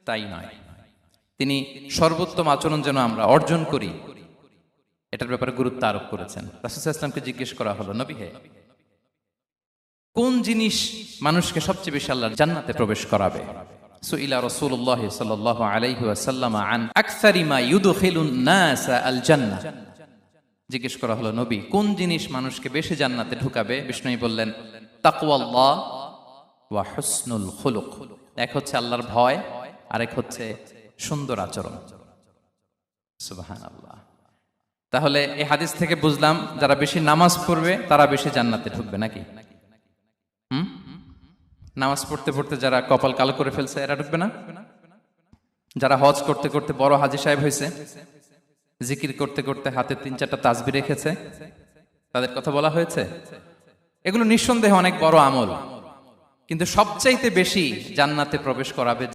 তাই নয়, তিনি সর্বোত্তম আচরণ যেন আমরা অর্জন করি এটার ব্যাপারে গুরুত্ব আরোপ করেছেন। রাসূল সাল্লাল্লাহু আলাইহি ওয়াসাল্লামকে জিজ্ঞেস করা হলো, নবী হে, কোন জিনিস মানুষকে সবচেয়ে বেশি আল্লাহর জান্নাতে প্রবেশ করাবে? সুইলা রাসূলুল্লাহ সাল্লাল্লাহু আলাইহি ওয়াসাল্লাম আন আকসারি মা ইউদখিলুন নাস আল জান্নাহ। জিজ্ঞেস করা হলো, নবী, কোন জিনিস মানুষকে বেশি জান্নাতে ঢুকাবে? বিষ্ণু বললেন, তাকওয়াল্লাহ ওয়া হুসনুল খুলুক। এক হচ্ছে আল্লাহর ভয়, আরেক হচ্ছে সুন্দর আচরণ। সুবহানাল্লাহ। তাহলে এই হাদিস থেকে বুঝলাম যারা বেশি নামাজ পড়বে তারা বেশি জান্নাতে ঢুকবে নাকি? নামাজ পড়তে পড়তে যারা কপাল কালো করে ফেলছে এরা ঢুকবে না? যারা হজ করতে করতে বড় হাজী সাহেব হয়েছে, জিকির করতে করতে হাতে 3-4টা তাসবিহ রেখেছে, তাদের কথা বলা হয়েছে। এগুলো নিঃসন্দেহে অনেক বড় আমল, কিন্তু সবচাইতে বেশি জান্নাতে প্রবেশ করাবে